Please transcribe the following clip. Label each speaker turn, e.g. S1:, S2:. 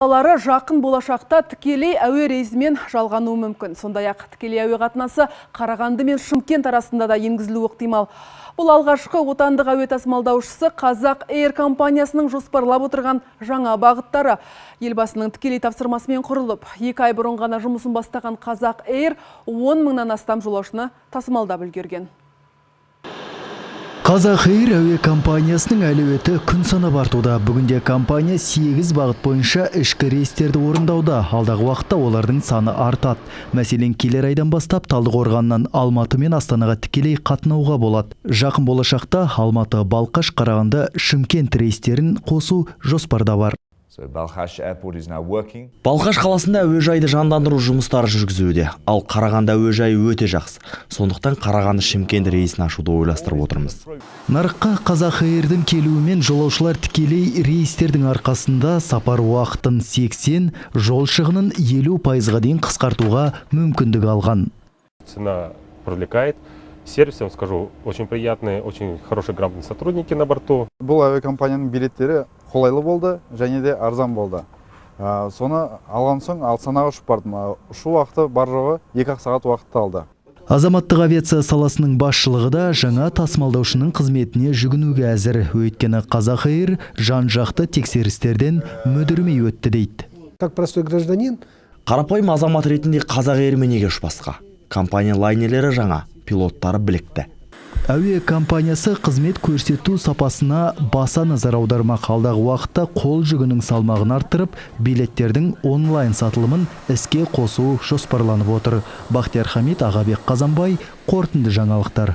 S1: Алары жақын болашақта тікелей әуе рейсімен жалғануы мүмкін. Сондай-ақ тікелей әуе қатынасы Қарағанды мен Шымкент арасында да енгізілуі ықтимал. Бұл алғашқы отандық әуе тасымалдаушысы Қазақ Эйр компаниясының жоспарлап отырған жаңа бағыттары. Елбасының тікелей тапсырмасымен құрылып, 2 ай бұрын ғана жұмысын бастаған Қазақ Эйр 10 мыңнан астам жолаушыны тасымалдап үлгерген.
S2: Қазақ Эйр әуе компаниясының әлеуеті күн санап артуда. Бүгінде компания 8 бағыт бойынша ішкі рейстерді орындауда. Алдағы уақытта олардың саны артады. Мәселен, келер айдан бастап Талдықорғаннан Алматы мен Астанаға тікелей қатынауға болады. Жақын болашақта Алматы, Балқаш, Қарағанды, Шымкент рейстерін қосу жоспарда бар.
S3: Балқаш қаласында әуежайды жандандыру жұмыстары жүргізуде. Ал Қарағанды әуежайы өте жақсы. Сондықтан Қарағанды Шымкент рейсін ашуды ойластырып отырмыз.
S2: Нарыққа Қазақ Эйрдің келуімен жолаушылар тікелей рейстердің арқасында сапар уақытын 80, жол шығынын 50% дейін қысқартуға мүмкіндік алған.
S4: Цена привлекает. Сервис, я вам скажу, очень приятные, очень хорошие, грамотные сотрудники на борту.
S5: Бұл әуекомпанияның билеттері қолайлы болды, және де арзан болды. Соны алған соң Астанаға ұшып бардым. Ұшу уақыты бар жоғы 2 сағат уақытты алды.
S2: Азаматтық авиация саласының басшылығы да жаңа тасымалдаушының қызметіне жүгінуге әзір. Өйткені Қазақ Эйр жан-жақты тексерістерден мүдірмей өтті дейді.
S6: Как простой гражданин,
S3: Қарапайым азамат ретінде Қазақ Эйрмен неге ұшпасқа? Компания лайнерлері жаңа, пилоттары білікті.
S2: Әуе компаниясы қызмет көрсету сапасына баса назар аудармақ. Алдағы уақытта қол жүгінің салмағын арттырып, билеттердің онлайн сатылымын іске қосу жоспарланып отыр. Бақтияр Хамит, Ағабек Қазанбай, қорытынды жаңалықтар.